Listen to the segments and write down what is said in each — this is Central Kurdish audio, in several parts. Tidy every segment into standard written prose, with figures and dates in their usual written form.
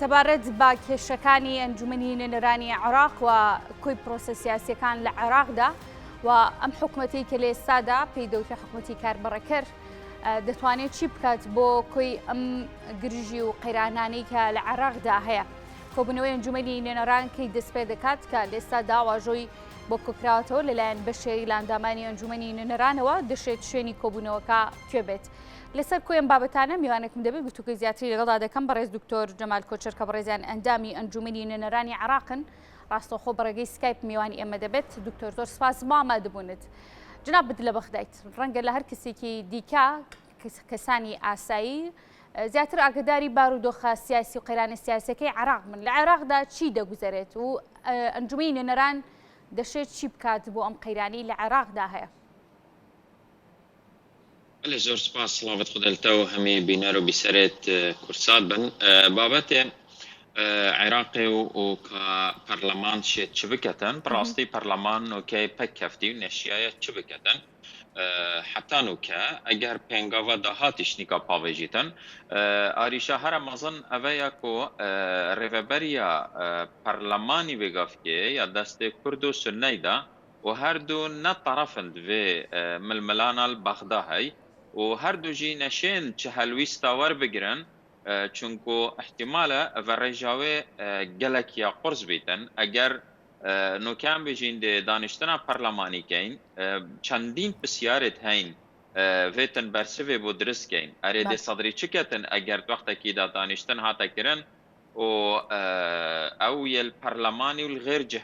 سەبارەت بە کێشەکانی ئەنجومەنی نوێنەرانی عێراق و کۆی پرۆسە سیاسیەکان لە عێراقدا و ئەم حکوومەتی کە لە ئێستادا پێی دەوترێت حکوومەتی کاربڕەکەر دەتوانێت چی بکات بۆ کۆی ئەم گرژی و قەیرانانەی کە لە عێراقدا هەیە. کۆبوونەوەی ئەنجومەنی نوێنەران کەی دەست پێ دەکات کە لە ئێستا داواژۆی بۆ کۆکراوەتەوە لەلایەن بەشێری لاندامانی ئەنجومەنی نوێنەرانەوە دەشێت شوێنی کۆبوونەوەکە کوێ بێت. لەسەر کۆیەم بابەتانە میوانێکم دەبێت گفتوگوی زیاتری لەگەڵدا دەکەم بەڕێز دکتۆر جەمال کۆچەر کە بەڕێزیان ئەندامی ئەنجومەنی نوێنەرانی عێراقن. ڕاستەوخۆ بەڕێگەی سکایپ میوانی ئێمە دەبێت. دکتۆر زۆر سپاس مامادەبوونت. جناب بد لە بەخدایت ڕەنگە لە هەر کەسێکی دیکە کەسانی ئاسایی زیاتر ئاگداری بارودۆخە سیاسی و قەیرانە سیاسەکەی عێراق من لە عێراقدا چی دەگوزارێت و ئەنجومەنی نوێنەران دەشێت چی بکات بۆ ئەم قەیرانی لە عێراقدا هەیە؟ زۆر سپاس سڵاوت خودلتەوە هەمی بینەر و بیسەرێت کورسات بن بابەتێ عێراقی و کە پەرلەمان شێت چ بکەتن بڕاستی پەرلەمان نۆکەی پەک کەفتی و نەشیایە چ بکەتن حتا نوکە ئەگەر پێنگاوە داهاتیشنیکا پاوێژیتن ئاریشە هەرە مەزن ئەوەیە کۆ ڕێڤەبەریە پەرلەمانی وێگافکێ یا دەستێ کورد و سنەیدا و هەردوو نەتەرەفند وێ ململانە بەغدا هەی و هەردوو ژی نەشێن چه هەلویستا وەربگرن چونکو احتیمالە ئەڤە ڕێژاوێ گەلێکیا قورس بیتن ئەگەر نوکان بژین دانیشتنا پەرلەمانی کەین چەندین پرسیارێت هەین وێتن بەرسڤێ بۆ درستکەین ئەرێ دێ سەدری چکەتن ئەگەر وەختێکیدا دانیشتن هاتەکردن و ئەو یل پەرلەمانی و غێر جه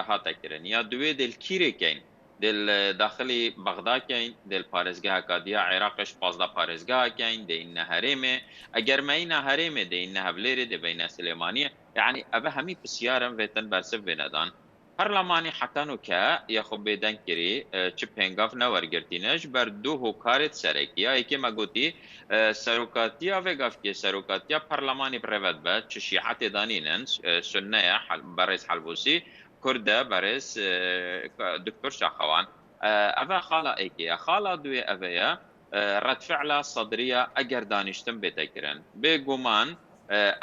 هاتەکردن یا دوێ دلکیرێکین دل داخلی بەغدا کەین دل پارێزگاهەکە دیا عێراقش 15 پارێزگاه کەین دەینە هەرێمێ ئەگەر مەینە هەرێمێ دەینە هەولێرێ دەبینە سلێمانیە یعنی ئەوە هەمی پرسیارم وێتن بەرسڤ بێنەدان پەرلەمانی حەتەن و کە یاخۆ بێدەنگ کردی چ پێنگاف نەوەرگرتینەش بەر دوو هۆکارێت سەرەکیە یەکێمە گوتی سەرۆکاتیە vێگافکێ سەرۆکاتیە پەرلەمانی بڕێوەت بە چ شیعەتێ دانینن سنەیە بەڕێز حەلبوسی کوردە بەڕێز دکتۆر شاخەوان ئەوە خاڵە ئەیکەیە خاڵە دوێ ئەوەیە ڕەتفعلە سەدریە ئەگەر دانیشتن بێتەکردن بێگومان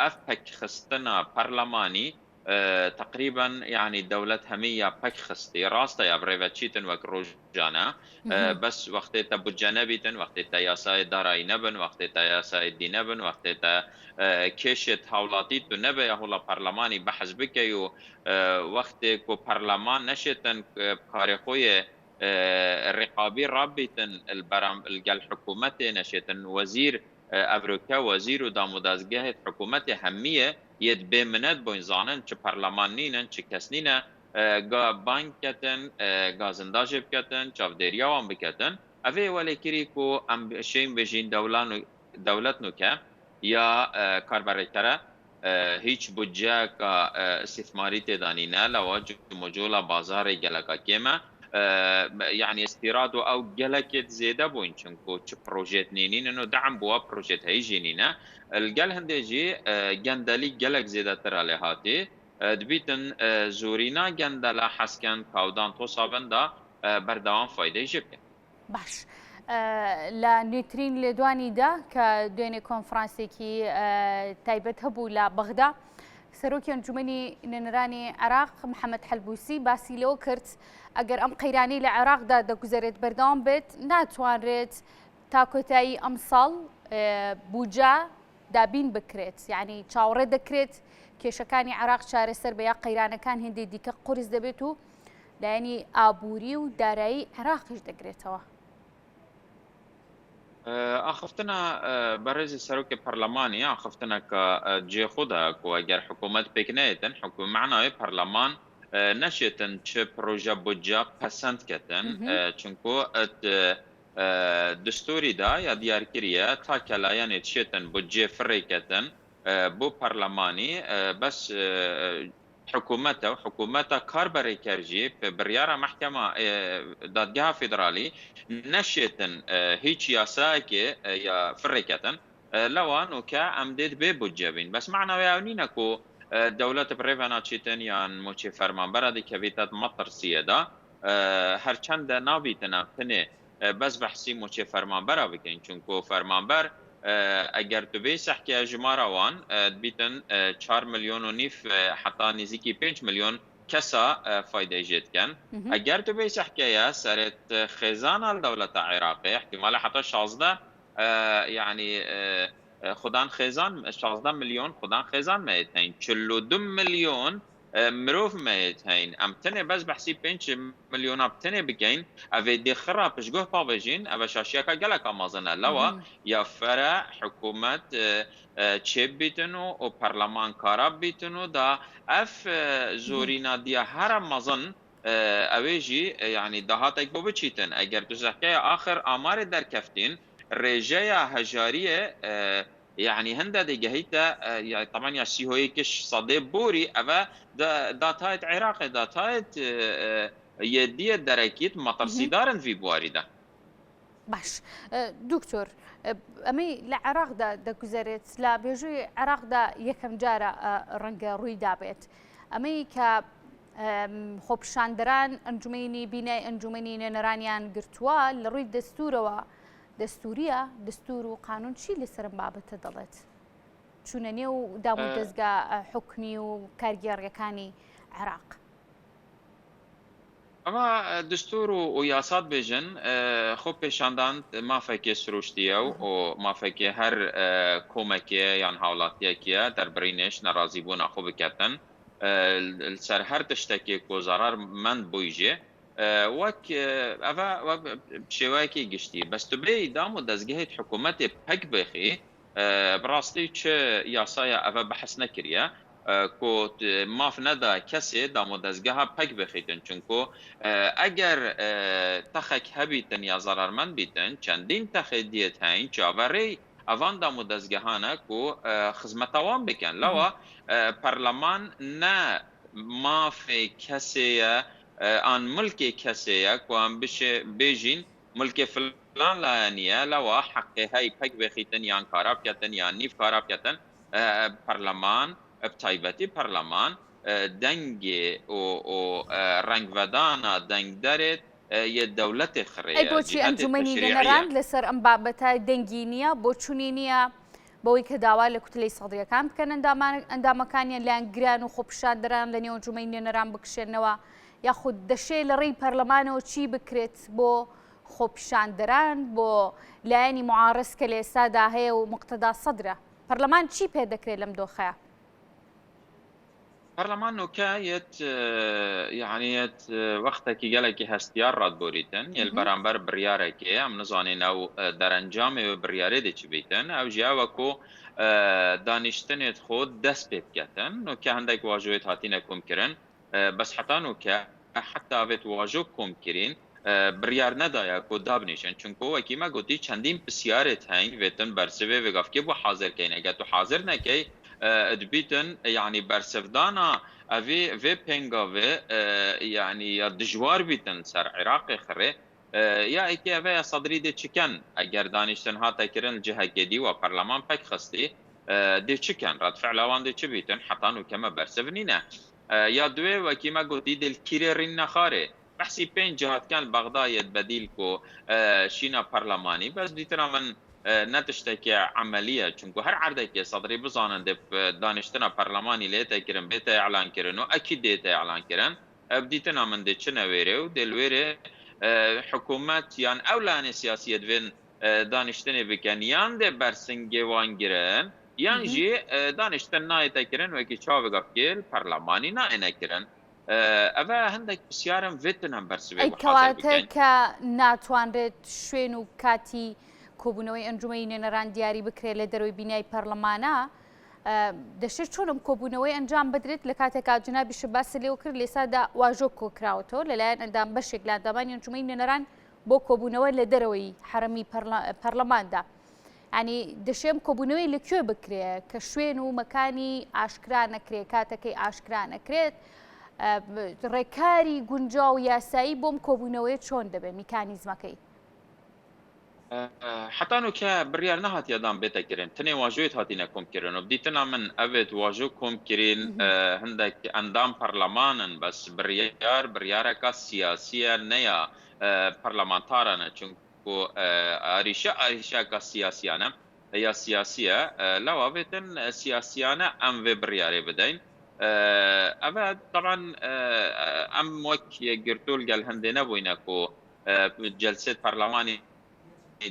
ئەف پەکخستنە پەرلەمانی تقريبا يعني دولة همية بك خستي راستا يا بريفا تشيتن وك روجانا بس وقتها بجانبيتن وقتها ياساي داراي نبن وقتها ياساي دي نبن وقتها كيشت هولاتيت نبا يا هولا برلماني بحث بكيو وقت كو برلمان نشتن بخارقوية الرقابي رابطن البرام الحكومة نشتن وزير أفريقيا وزير ودامودازجاه حكومة همية يد بمنت بوين زانن چه پرلمانینن چه کسنینه گا بانکتن گازنداج بکتن چاودریا وان بکتن اوه ولی کری کو ام شیم بجین دولت نو که یا کاربرکره هیچ بودجه کا استثماری تدانینه لواج مجولا بازار گلکا کیما يعني استيراد او جلكت زياده بوين چونكو چ بروجيت نينين انه دعم بوا بروجيت هيجينينا الجل هندجي جندلي جلك زياده ترى هاتي دبيتن زورينا جندلا حسكن كاودان توصابن دا بردوام فايده جبك باش لا نيوترين لدواني دا كدويني كونفرانسيكي تايبت هبو لا بغدا سەرۆکی ئەنجومەنی نوێنەرانی عێراق محەممەد حەلبوسی باسی لەوە کرد ئەگەر ئەم قەیرانی لە عێراقدا دەگوزارێت بەردەوام بێت ناتوانرێت تا کۆتایی ئەم ساڵ بوجا دابین بکرێت یعنی چاوەڕێ دەکرێت کێشەکانی عێراق چارەسەر بە یا قەیرانەکان هێندێ دیکە قورس دەبێت و لایەنی ئابووری و دارایی عێراقیش دەگرێتەوە. اخفتنا برز سروك برلماني اخفتنا كجي خدا كو اگر حكومت بكنيتن حكومه معناه برلمان نشتن چ پروژه بودجه پسند کتن چونکو دستوری دا یا دیارکریه تا کلایان چتن بودجه فری کتن بو برلمانی بس حكومته كاربري كرجي بريارة محكمة دادجاه فيدرالي نشيتن هيك ياساكي يا فريكتن لوان وكا امدد ببوجبين بس معنا وياونينكو دولة بريفانا تشيتن يان موشي فرمان برادي كفيتات مطر سيدا هرچند نابيتنا فني بس بحسي موشي فرمان برا بكين چونكو فرمان بر اگر دبی سحکه جمارا وان بیتن 4 ملیون و نیف حتی نزدیکی 5 میلیون کسا فایده جد کن اگر دبی سحکه یا سرت خزان الدولت عراقی احتمال حتی 16 يعني خدان خزان 16 مليون خدان خزان ميتين 42 مليون مروف ميتين ام تنه بس بحسي 5 مليون اب تنه بكين افي دي خرا بشگوه باوجين افا شاشيكا گلك امازنه لوا يا فرع حكومت چيب بيتنو و برلمان كاراب بيتنو دا اف زورينا ديا هر مازن اويجي يعني دهاتك بو بچيتن اگر تو زحكي اخر آمار در كفتين رجايا هجارية يعني هندا دي جهيتا يعني طبعا يا سيهويكش صديب بوري أبا داتايت عراقي داتايت يدية دركيت مطرسيدارن في بوارده باش دكتور امي لعراق دا گزارت لا بيجي عراق دا يكم جارة رنگ روي دابت امي ك خۆپیشاندەران ئەنجومەینی بینای ئەنجومەنی نێنەرانیان گرتووە لە ڕووی دەستورەوە دەستوریە دەستور و قانون چی لەسەرم بابەتە دەڵێت چونە نێو دام و دەستگا حکمی و کارگێڕیەکانی عێراق ئەمە دستور و یاسات بێژن خۆ پێشاندان مافێکی سروشتیە و مافێکی هەر کۆمەکێ یان هاوڵاتیەکیە دەربڕینێش نەڕازی بوو ناخۆ بکەتن سەر هەر تشتێکی کۆزارار من بوویژێ وەک ئەڤە شێوەیەکی گشتی بەستوبێ دام و دەستگەهێت حکوومەتێ پەک بخی بڕاستی چ یاسایە ئەڤە بەحەس نەکریە کۆ ماف نەدا کەسێ دام و دەستگەها پەک بخیتن چونکۆ ئەگەر تەخەک هەبیتن یا زەرارمەند بیتن چەندین تەخێ دیێت هەین چاوەڕێی ئەوان دام و دەستگەهانە و خزمەتەوان بکەن لەوە پەرلەمان نە مافێ کەسەیە ئان ملکێ کەسەیە کوان بێژین ملکێ فلان لایەنە لەوە حەقێ هەی پەک بخیتن یان کارا بکەتن یان نیف کارا بکەتن پەرلەمان بتایبەتی پەرلەمان دەنگێ و ڕەنگڤەدانە دەنگ دەرێت یە دەولەتێ خڕێ ئەی بۆچی ئەنجومەنی نێنەران لەسەر ئەم بابەتە دەنگی نییە بۆ چوونی نییە بەوەی کە داوا لە کوتلەی سەدرەکان بکەن ئەندامەکانیان لیان گران و خۆپیشاندەران لە نێو ئەنجومەنی نێنەران بکشێنەوە یاخود دەشێ لە ڕێی پەرلەمانەوە چی بکرێت بۆ خۆپیشاندەران بۆ لایەنی معارەز کە لە ئێستادا هەیە و مقتەدا سەدرە پەرلەمان چی پێ دەکرێت لەم دۆخەیە پەرلەمان نوکایەت یعنیەت وەختێکی گەلێکی هەستیار ڕادبۆریتن یل بەرامبەر بڕیارێکێ ئەم نزانین ئەو دەرەنجامێ بڕیارێ دەچی بیتن ئەو ژیاوەکۆ دانیشتنێت خۆ دەست پێ بکەتن نوکە هەندێک واژۆیت هاتینە کۆمکردن بەس حتا نوکە حتا ئەوێت واژۆ کۆمکردین بڕیار نەدایە کۆ دابنیشن چونکۆ وەکیمە گوتی چەندین پرسیارێت هەین وێتن بەرسەوێ وێگافکێ بۆ حازرکەین ئەگەر تو حازر نەکەی دبیتن يعني برسفدانا في بينغافي يعني دجوار بيتن سر عراقي خري يا ايكي في صدري دي تشكن اگر دانشتن هاتا كرن الجهه جدي وبرلمان باك خستي دي تشكن رد فعل وان دي تشبيتن حتى انه كما برسفنينا يا دوي وكيما قلت دي الكيرين خاري بحسي بين جهات كان بغداد بديل كو شينا برلماني بس ديتنا من نتشتكي عمليه چونکو هر عرضێکی صدری بزانن دب دانشتنا پەرلەمانی لێ تێکردن بێتە ئەعلان کردن و ئەکی دێتە ئەعلان کردن بدیتنا من دێ چنە وێرێ و دلوێرێ حکوومەت یان ئەو لایەنە سیاسی دەبێن دانیشتنێ بکەن یان دێ بەرسنگێ وانگرن یان ژێ دانیشتن نایەتەکردن وەکی چاوەگەفکێل پەرلەمانی نایەنەکردن ئەوە هەندێک پرسیارم vێتن هەم بەرسوێ کەواتە کە ناتوانرێت شوێن و کاتی کۆبوونەوەی ئەنجومەنی نێنەران دیاری بکرێت لە دەرەوەی بینای پەرلەمانە دەشێت چۆنم کۆبوونەوەی ئەنجام بدرێت لە کاتێکا جنابی شەباس لێو کرد لێسادا واژۆ کۆکراوەتەوە لەلایەن ئەندام بەشێک لە ئەندامانی ئەنجومەنی نێنەران بۆ کۆبوونەوە لە دەرەوەی حرەمی پەرلەماندا ینی دەشێم کۆبوونەوەی لەکوێ بکرێت کە شوێن و مەکانی ئاشکرا نەکرێت کاتەکەی ئاشکرا نەکرێت ڕێکاری گونجاو و یاسایی بۆم کۆبوونەوەی چۆن دەبێت میکانیزمەکەی حتى انه كبريار نهات يدام بيتا كرين تني واجويت هاتينا كوم كرين وبديتنا من ابد واجو كوم كرين هندك اندام برلمانن بس بريارك سياسيه نيا برلمانتارنا چونكو اريشا كسياسيانا يا سياسية لو بيتن سياسيانا أم في برياري بدين أبد طبعا أم وك يقرتول قال هندنا بوينكو جلسة برلماني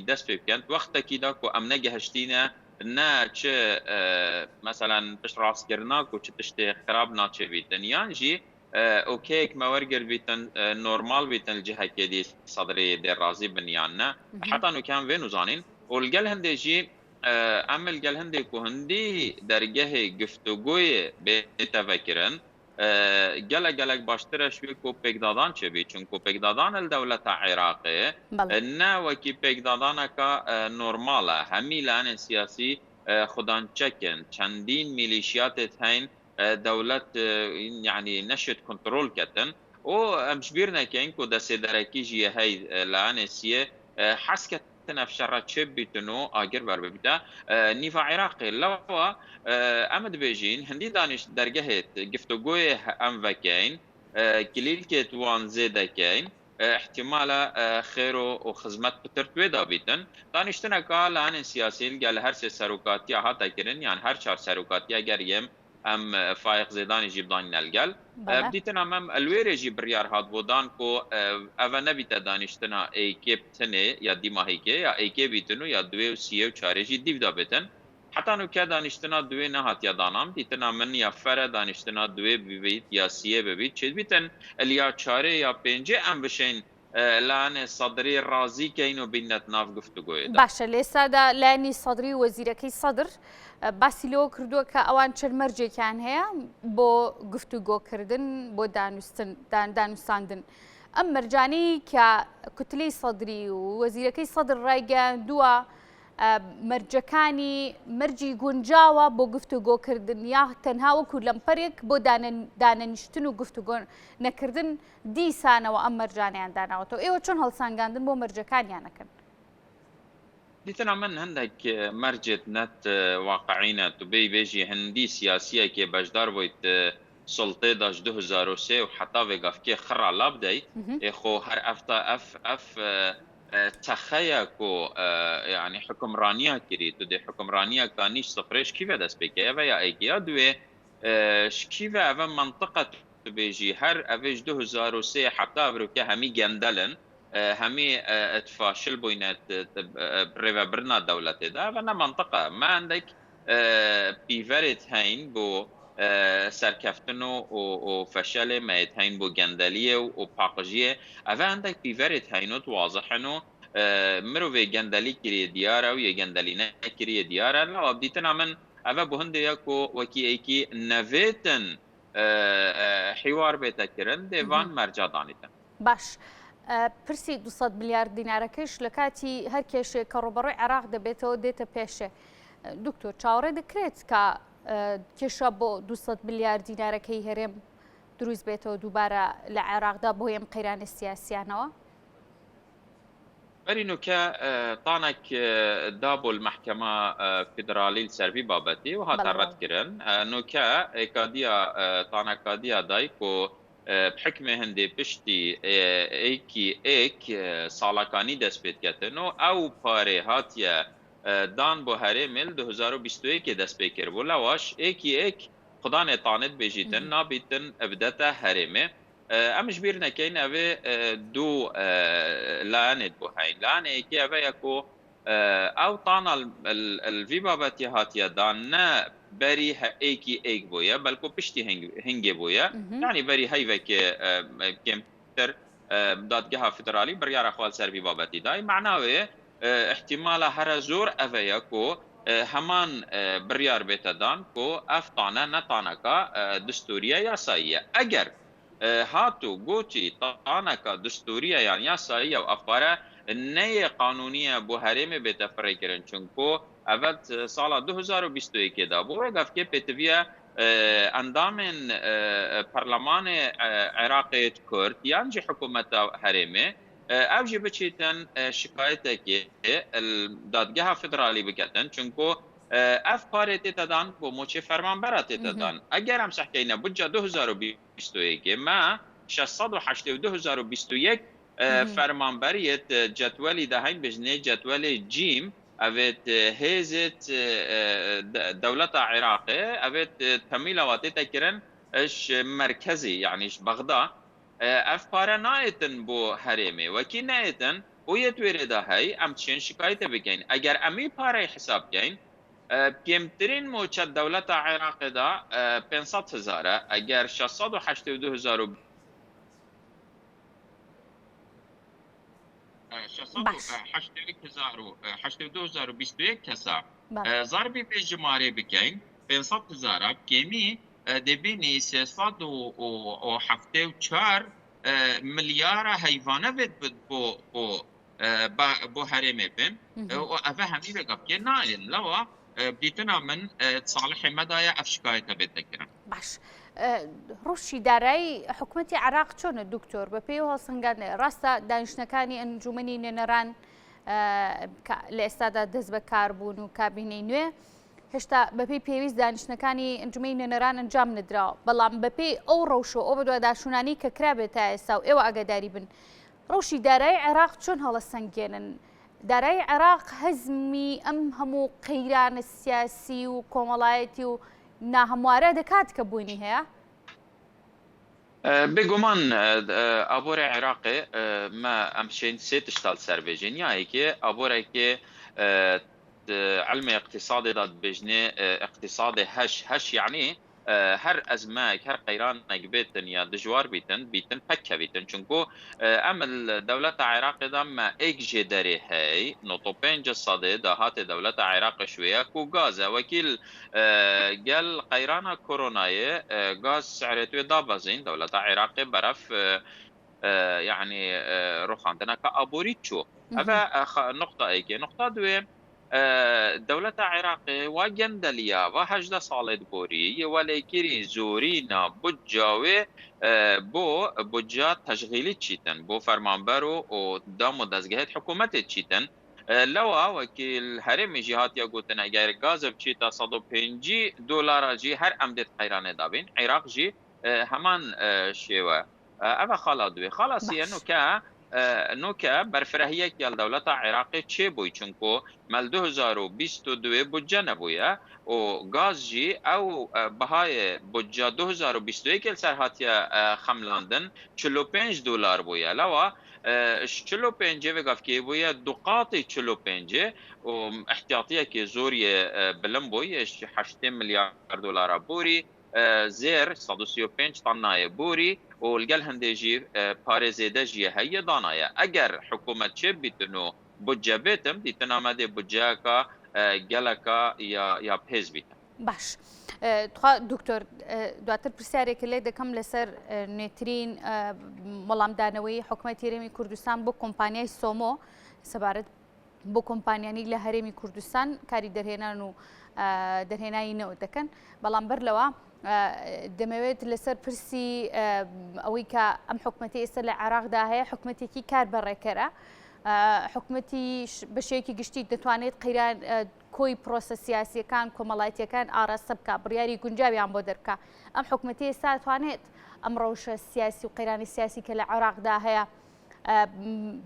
دست پێ بکەن وەختێکیدا و ئەم نەگەهشتینە ناچ مثلا پشت ڕاستکردناک و چ تشتێ خراب ناچێبیتن یان جی اوکیک مەوەرگر بیتن نۆرمال بیتن جهەکێدی سەدرێ دێڕازی بنیانە حتا نوکان وێ نوزانین ولگەل هەندێژی ئەمل گەل هەندێک و هەندی دەرگەهێ گفتوگوی بێتەڤەکردن gelek baştire şwê ku pêkdadan çêbî çunku pêkdadan el dewleta Iraqê ne wekî pêkdadaneka normal e hemî lanên siyasî xudan çekin çendîn milîşiyatê heyn dewlet yani neşit kontrol ketin û em ji bîr nekin ku destêderekî jî hey lanê siyê hes ketin ev şerra çêb bîtin û agir berbibîte nîva Iraqê lewa em dibêjin hindî danîş dergehê giftugûyê em vekeyn kilîlkê wan zêdekeyn ihtimala xêr û xizmet pitir wê dabîtin danîştineka lanên siyasî gel her sê serokatiya hate kirin yan her çar serokatiya geriyem em faiq zêdanî jî bidanîn elgel dîtin em elwêrê jî biryar hat bodan ku ev nebîte danîştina AK tinê ya dîmahîkê ya AK bîtin û ya duwê û siyê û çarê jî dîv dabêtin heta nûke danîştina duwê nehatiya danam dîtina min ya fere danîştina duwê bibît ya siyê bibît çêdibîtin el ya çarê ya pêncê em bişên lanê sadrî razî keyn û bînet nav guftugûyê de باشە لێسادا لانی سەدری وەزیرەکەی سەدر باسی لەوە کردووە کە ئەوان چەند مەرجێکیان هەیە بۆ گفتوگۆکردن بۆ دانوستاندن ئەم مەرجانەی کە کوتلەی سەدری و وەزیرەکەی سەدر ڕایگەیاندووە مەرجەکانی مەرجی گونجاوە بۆ گفتوگۆکردن یا تەنها وەکو لەمپەرێک بۆ دانەنیشتن و گفتوگۆ نەکردن دیسانەوە ئەم مەرجانیان داناوەتەوە ئێوە چۆن هەڵسانگاندن بۆ مەرجەکانیانەکەن دیتنا من هندك مرجت نت واقعينة تبي بيجي هندي سياسية كي بجدار بويت سلطة داش 2003 وحتى وقف كي خرع لابدي خو هر اف تخيكو يعني حكمرانية كري تدي حكمرانية كانيش صفريش كيف داس بيكي ايفا يا ايكي دوي كيف ايفا منطقة تبيجي هر افيج 2003 حتى بروكي همي جندلن همي تفاشل بوينات بريفا برنا دولتي دا فانا منطقة ما عندك بيفرت هين بو سركفتنو وفشل ما يتهين بو جندلية وباقجية افا عندك بيفرت هينو واضحنو مرو في جندلي كري ديارة ويا جندلي كري ديارة لا بديتنا من افا بو هندي يكو وكي ايكي نفيتن حوار بيتكرن ديفان مرجع دانيتن باش پرسی 200 میلیارد دینارەکەش لە کاتی هەر کێشێک کە ڕۆبەڕۆی عێراق دەبێتەوە دێتە پێشێ دکتۆر چاوەڕێ دەکرێت کە کێشە بۆ 200 میلیارد دینارەکەی هەرێم دروست بێتەوە دووبارە لە عێراقدا بۆ ئەم قەیرانە سیاسیانەوە برينوكا طانك دابو المحكمة فيدرالي السربي بابتي وهذا رد كرن نوكا كاديا طانك كاديا دايكو بحكمه هندي بشتي ايك سالاكاني دست بيت كتنو او باري هاتيا دان بو هرمل 2021 دست بيكر بولا واش ايك خدان طاند بيجيتن نابيتن ابدتا هرمه امش بيرنا كاين افي دو لاند بو هاي لان ايكي افي يكو او طانا الفيبا باتي هاتيا دان بري ايك بويا بلكو بشتي هنجي بويا يعني بري هيفك كمتر دادگاه فدرالي بريار اخوال سربي بابتي داي معناه احتمال هر زور افيكو همان بريار بيتدان كو افتانا نتانكا دستوريه ياسايه اگر هاتو گوچی طانكا دستوريه يعني ياسايه وافاره نية قانونية بو هرم بتفرق كرن چونكو اول سال 2021 دا بو وقف كي بتويا اندام برلمان عراق كرد يانجي حكومة هرمه او جي بچيتن شکایتك دادگاه فدرالی بکتن چونکو اف قارتی تدان بو موچه فرمان براتی تدان اگر هم سحکینه بودجه 2021 ما 682 فرمانبریت جدولی دهین بجنه جدول جیم أبيت هيزت دولة عراقي أبيت تميل واتي تكرن إيش مركزي يعني إيش بغداد أف بارا نايتن بو هرمي وكي نايتن ويتويردا هاي أم تشين شكايته بكين أجر أمي بارا حساب كين بيمترين موچە دەولەتە عێراقیدا 500,000 ئەگەر 682,000 682,021 کەسە زاربی پێ ژمارە بکەین 500,000 کێمی دەبینی 374 ملیارە هەیڤانە بێت بۆ هەرێمێ بن و ئەڤە هەمی بێگەپکێ ناین لەوە بديتنا من تصالح مدايا افشكايته بدكنا باش روشي داري حكومتي عراق چۆن دکتۆر بە پێی هەڵسەنگان ڕاستە دانیشتەکانی ئەنجومەنی نوێنەران لە ئێستادا دەست بە کاربوون و کابینەی نوێ هێشتا بەپێی پێویست دانیشتەکانی ئەنجومەنی نوێنەران ئەنجام نەدراوە بەڵام بەپێی ئەو ڕەوشە ئەو بەدواداشونانی کە کرابێت تا ئێستا و ئێوە ئاگاداری بن ڕۆژی دارایی عێراق چۆن هەڵەسەنگێنن دارایی عێراق هەزمی ئەم هەموو قەیرانە سیاسی و کۆمەڵایەتی و ناهەموارە دەکات کە بوونی هەیە؟ بێگومان ئابۆرە عێراقێ ما ئەمشێن سێ تشتال سەربێژین یایەکێ ئابۆرێکێ علمي اقتصادي داد بجني اقتصادي هش يعني هر ازماك هر قيرانك بيتن يا دجوار بيتن بكه بيتن چونكو ام الدولة العراق دا ما ايك جدري هاي نوتو بينج الصدي دا هات دولة العراق شوية كو غازا وكيل قال قيرانا كوروناي غاز سعرتو دا بازين دولة العراق برف يعني روح عندنا كابوريتشو هذا نقطة ايكي نقطة دوي دولة عراق وجندليا وهجد صالد بوري ولكن زورينا بجاوي بو بجا تشغيلي تشيتن بو فرمانبرو و دامو دزگهت حكومت تشيتن لوا وكيل هرم جهات يقولون اگر غاز بچيتا $150 جي هر امدت قيران دابين عراق جي همان شيوه اما خالدوي خلاص انه كا نوکه برفرهیه که دولت عراقی چه بوی چونکو مال 2022 بودجه نبویه و گاز جی او بهای بودجه 2021 که سرحاتیه خملاندن $45 بویه لوا 45 وقف که بویه دقاطی 45 و احتیاطیه که زوری بلن بویه 8 میلیارد دلار بوری زير 135 طناية بوري والقل هندجي باريزيدا جي هي دانايا اگر حكومة شبيتنو بودجا بيتم دي تنامده بودجاكا قلكا يا بيز بيتم باش تخوا دكتور دواتر پرسیارێک لێ دەکەم لەسەر نوێترین وەڵامدانەوەی حکوومەتی هەرێمی کوردستان بۆ کۆمپانیای سۆمۆ سەبارەت بۆ کۆمپانیانی لە هەرێمی کوردستان کاری دەرهێنان و دەرهێنایی نەوە دەکەن بەڵام بەر لەوە دەمەوێت لەسەر پرسی ئەوەی کە ئەم حکوومەتی ئێستا لە عێراقدا هەیە حکوومەتێکی کار بەڕێکەرە حکوومەتی بەشێکی گشتی دەتوانێت قەیران کۆی پرۆسە سیاسیەکان کۆمەڵایەتیەکان ئاراستە بکە بڕیاری گونجاویان بۆ دەرکا ئەم حکوومەتی ئێستا دەتوانێت ئەم ڕەوشە سیاسی و قەیرانی سیاسی کە لە عێراقدا هەیە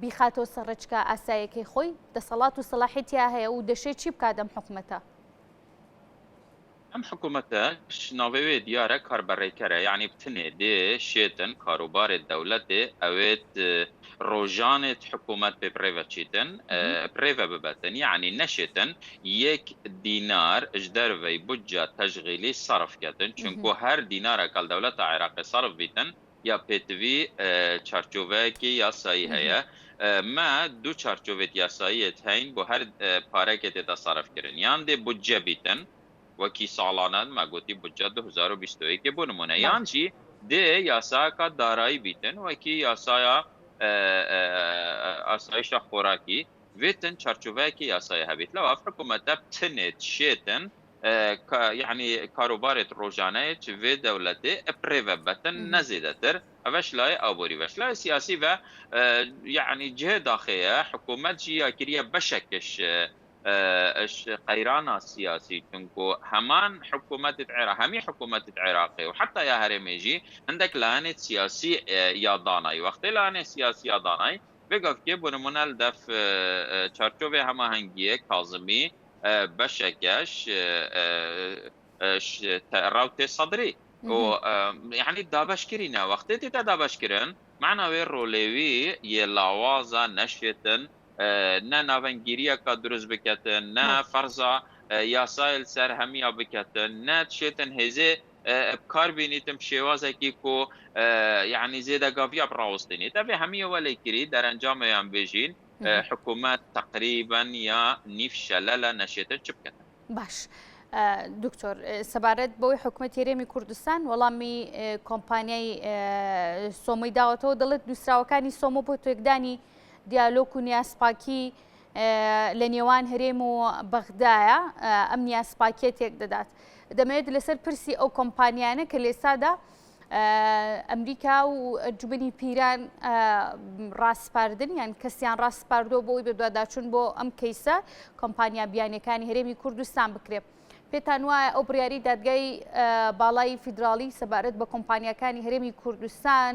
بیخاتەوە سەرڕێچکە ئاساییەکەی خۆی دەسەڵات و سەلاحیەتیا هەیە و دەشێت چی بکات ئەم حکوومەتە ام حكومته ناوی دیاره کاربرکره یعنی بتنه ده شیتن کاروبار دولت اوید روجانت حکومت به پریوه چیتن پریوه ببتن یعنی نشیتن یک دینار اجدر وی بجا تشغیلی صرف کتن چونکو هر دینار کل دولت عراق صرف بیتن یا پیتوی چارچوبه کی یاسایی هیا ما دو چارچوبه یاسایی هین بو هر پاره که تصرف کرن یعنی ده بجا بیتن وکی سالانه ما گوتی بودجه 2021 بونمونه یعنی چی ده یاسا کا دارایی بیتن وکی یاسا آسایش خوراکی ویتن چارچوبه کی یاسای هبیت لو حکومت بتنت شیتن يعني كاروبارت روجانه في دولته بريفا بتن نزيدتر افشلاي ابوري وشلاي سياسي و يعني جهه داخليه حكومت جي كريه بشكش قيرانا سياسي تنكو همان حكومة العراق همي حكومة العراق وحتى يا هرميجي عندك لانة سياسي يا داناي وقت لانة سياسي يا داناي بگاف که بونمونل دف چارچوب هماهنگی کاظمی بشکش راوت صدري و يعني دابش كرينا وقت تتا دابش كرن معنا وين روليوي يلاوازا نشيتن نا نافنگیریا کا دروز بکتن نا فرضا یاسایل سر همیا بکتن نا تشيتن هزي بكار بینیتم شوازه کی کو يعني زيدا قافيا براوستيني تبي همية ولا كري در انجام يام بيجين حكومات تقريبا يا نفشللا نشيتن شبكتن باش دکتۆر سەبارەت بەوەی حکوومەتی هەرێمی کوردستان وەڵامی کۆمپانیای سۆمەی داوەتەوە دەڵێت دووسراوەکانی سۆمە بۆ تێکدانی دیالۆگ و نیاسپاکی لە نێوان هەرێم و بەغدایە ئەم نیاسپاکیە تێک دەدات دەمەوێت لەسەر پرسی ئەو کۆمپانیانە کە لێسادا ئەمریکا و ئەنجومەنی پیران ڕاستپاردن یان کەسیان ڕاستپاردۆ بۆی بەدواداچوون بۆ ئەم کەیسە کۆمپانیا بیانیەکانی هەرێمی کوردستان بکرێت پێتان وایە ئەو بڕیاری دادگای باڵای فیدراڵی سەبارەت بە کۆمپانیەکانی هەرێمی کوردستان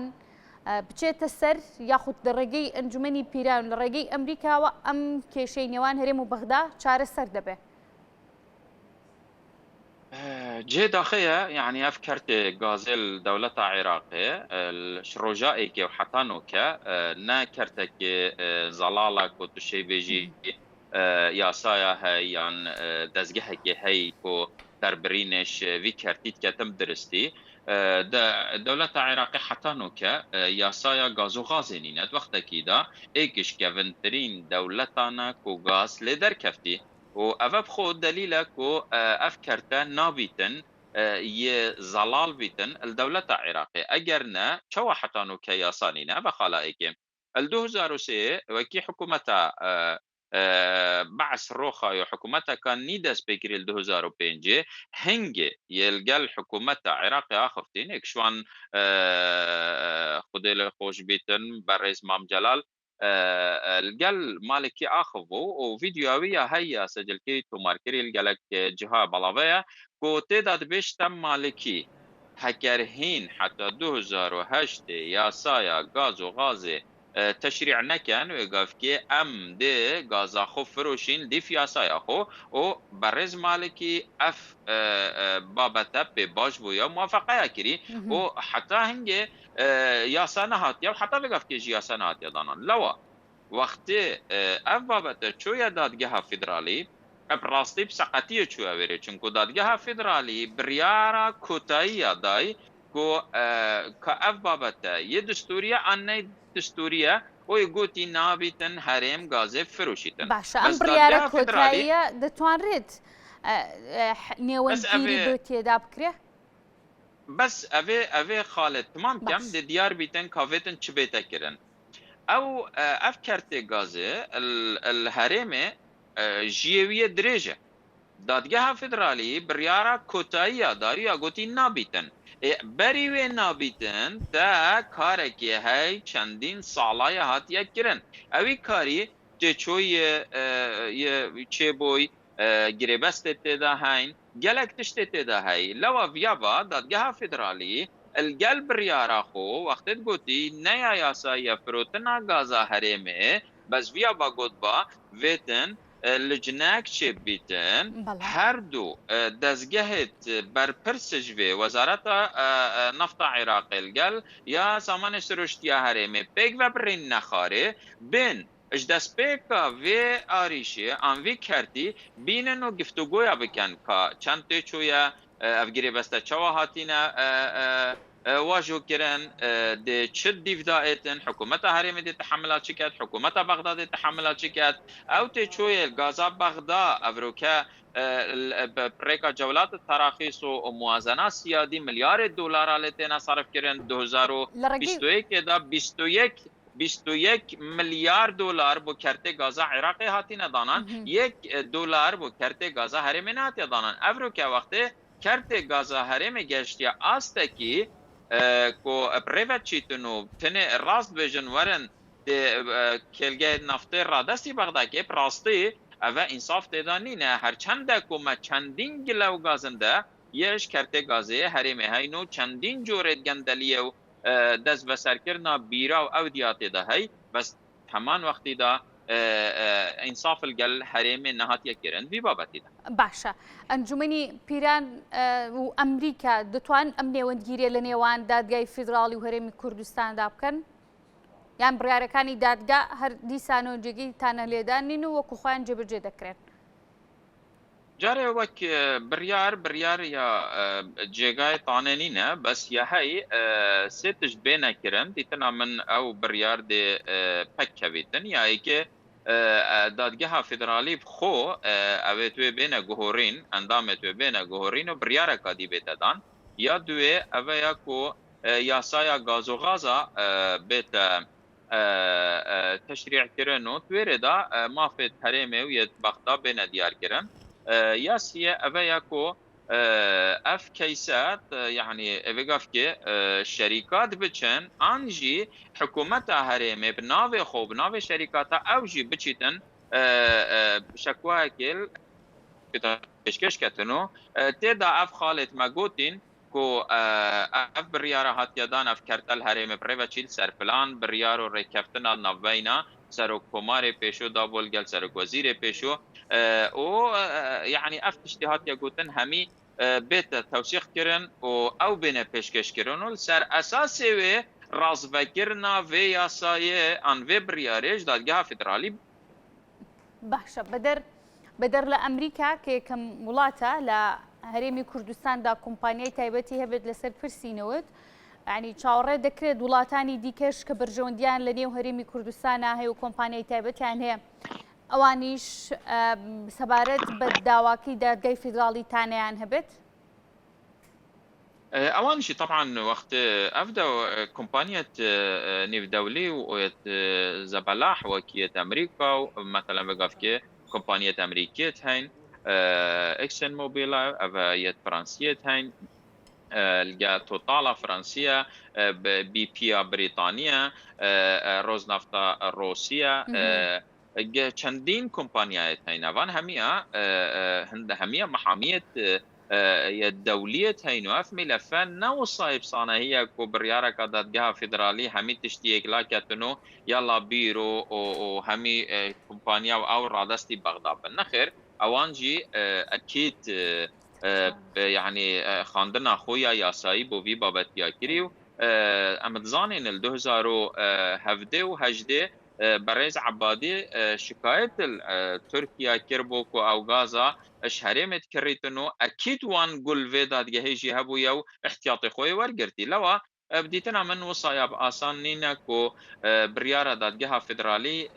بچێتە سەر یاخود لە ڕێگەی ئەنجومەنی پیران لە ڕێگەی ئەمریکاوە ئەم کێشەی نێوان هەرێم و بەغدا چارەسەر دەبێت جي داخية يعني أفكرت غازل دولة عراقية الشروجائي كي وحطانو كا نا كرتك زلالك وتشي بيجي ياسايا هاي يعني دزجها كي هاي كو دربرينش في كرتيت كتم درستي دولة عراقية حطانو كا ياسايا غازو غازينينات وقت كيدا ايكش كفنترين دولتانا كو غاز لدر كفتي و اوه بخود دلیل کو افکرتا نابیتن ی زلال بیتن الدولت عراقی اگر نه چوا حتانو که یاسانی نه بخالائي که ال 2003 وكي حكومتا بعث روخا يو حكومتا كان نيدس بكري ال 2005 هنگي يلقى حكومتا عراقي اخفتين اكشوان خديل خوش بيتن برز مام جلال الجل مالكي اخفو وفيديوهية هيا سجلكي تماركري الجلك جهة بلاوية كو تداد بيش تم مالكي هكرهين حتى 2008 ياسايا غازو غازي تشريع نكن ويقف كي ام دي غازا خو فروشين دي في ياسايا خو و برز مالكي اف بابتا باش بويا موافقه كري وحتى هنجي ياسا نهاتيا وحتى بقف كي ياسا نهاتيا دانان لوا وقت اف بابتا چويا دادگاه فدرالي براستي بسقطيه چويا ويري چونكو دادگاه فدرالي بريارا كوتايا داي كو كاف بابتا يه دستوريه اني دستوريه ويقوتي نابتن هرم غازي فروشيتن باشا ام بريارا كوتايا دتوانريت نێوەندگیری بۆ تێدا بکرێ بس اوه خالد تمام كم دي ديار بيتن كافتن چبيتا كرن او اف كرتي غازي الهرم جيوية دريجة دادگاه فدرالي بريارا كوتايا داري اگوتي نابيتن بریوی نابیتن تا کارکی های چندین سالای هاتیه کرن اوی کاری چوی چه بوی گریبست تدا هین گلک تشت تدا هی لوا ویابا دادگاه فدرالی القلب ريارا خو وقت گوتی نیا یاسا فروتنا غازا هرمه بس ویابا گوتبا ویتن لجناك چه بیتن هر دو دزگهت بر پرسج و وزارت نفط عراق الگل یا سامان سروشتیا هرمه پیگ و برین نخاره بین اجدس پیکا و آریشه آنوی کردی بینن و گفتگویا بکن که چند تیچویا افگیری بسته چوا هاتینا واجو كرن دي تشد ديفدايتن حكومة هرم دي تحملات شكات حكومة بغداد دي تحملات شكات او تشوي الغازا بغداد افروكا بريكا جولات التراخيص وموازنة سيادي مليار دولار لتنا صرف كرن 2021 كده 21 مليار دولار بو كرت غازا عراقي هاتينا دانان 1 دولار بو كرت غازا هرم هاتي دانان افروكا وقت كرت غازا هرم گشتيا استكي کو پریوت چیتنو تنه راست بجن ورن کلگه نفته را دستی بغدا که پراستی اوه انصاف تدانی نه هر چنده که ما چندین گلو گازنده یش کرته گازه هرمه هینو چندین جورت گندلیه و دست بسر کرنا بیرا و او دیاته ده هی بس هەمان وەختیدا ئینساف لەگەڵ هەرێمێ نەهاتیەکردن وی بابەتیدا. باشە ئەنجومنی پیران و ئەمریکا دەتوان ئەم نێوەندگیریە لە نێوان دادگای فیدراڵی و هەرێمی کوردستاندا بکەن یان بڕیارەکانی دادگا هەر دیسانە و جێگەی تانە لێدانین و وەکو خۆیان جێبەجێ دەکرێن. جارێ وەک بڕیار یا جێگای تانێنینە بەس یا هەی سێ تشت بێنەکردن دیتنا من ئەو بڕیار دێ پەککەویتن یایکێ دادگەها فیدرالی خۆ ئەوێ توێ بێنە گوهۆڕین ئەندامێ توێ بێنە گوهۆڕین و بڕیارەکە دی بێتەدان یا دوێ ئەوەیە کۆ یاسایە گازۆغازە بێتە تەشریعکردن و توێرێدا مافێت هەرێمێ و یەت بەخدا بێنە دیارکردن یاسیە ئەوەیە کۆ ئەف کەیسات یعنی ئەڤێگافکێ شەریکات بچن ئانژی حکوومەتە هەرێمێ بناوێ خۆ بناوێ شەریکاتە ئەوژی بچیتن شەکوایەکێل پێشکەشکەتن و تێدا ئەف خاڵێت مەگوتین کو ئەف بڕیارە هاتیەدان ئەف کەرتەل هەرێمێ پڕێڤە چیل سەرپلان بڕیار و ڕێککەفتنە ناڤینە سەرۆک کۆمارێ پێشۆ دابۆل گەل سەرۆک وەزیرێ پێشۆ و یعنی ئەف تشتی هاتیە گوتن هەمی بێتە تەوسیقکردن و ئەو بێنە پێشکەشکردن و سەر ئەساسێ وێ ڕازڤەکردنا vê yasayê an vê biryarê ji dadgeha federalî. باشە بەدەر لە ئەمریکا کە یەکەم وڵاتە لە هەرێمی کوردستاندا کۆمپانیای تایبەتی هەبێت لەسەر پرسینەوەت ینی چاوەڕێ دەکرێت وڵاتانی دیکەش کە بەرژەوەندیان لە نێو هەرێمی کوردستانە هەیە و کۆمپانیای تایبەتیان هەیە ئەوانیش سەبارەت بە داواکەی دادگای فیدراڵی تانەیان هەبێت؟ اوانشي طبعا وقت افدا كومبانيات نيف دولي ويت زبلاح وكيت امريكا مثلا بقافكي كومبانيات امريكيه هين اكسن موبيلا افا يت فرنسيه هين الجا توتالا فرنسيه بي بي بريطانيا روزنافتا روسيا چندین كومبانيات هين افان هميا هند هميا محاميه الدولية هينو اف ملفان نو صايب صانا هي كو بريارة دادگاه فيدرالي همي تشتيك لاكتنو يلا بيرو و همي كومبانيا او رادستي بغداد نخير اوانجي اكيد يعني خاندنا خويا ياساي بو في بابت ياكريو امدزانين ال 2017 و 18 بريز عبادي شكاية تركيا كربوكو او غازا اشهرمت كريتنو اكيد وان قول في دادگهي هبو يو احتياطي خوي ورقرتي لوا بديتنا من وصايا آسان نينا كو بريارة دادگها فدرالي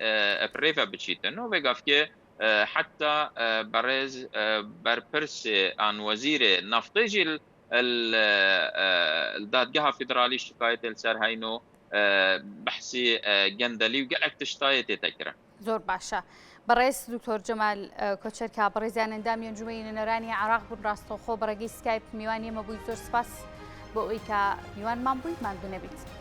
بريفا بچيتنو وقافكي حتى بريز برپرس عن وزير نفطيجي الدادگها فدرالي شكاية السر هينو بحثي جندلي وقالك تشتاية تتكره زور باشا بەڕێز دکتۆر جەمال کۆچەرکا بەڕێزیان ئەندامی ئەنجومەی نوێنەرانی عێراق بوون ڕاستەوخۆ بەڕێگەی سکایپ میوان ئێمە بووی زۆر سپاس بۆ ئەوەی کە میوانمان بوویت ماندوو نەبیت.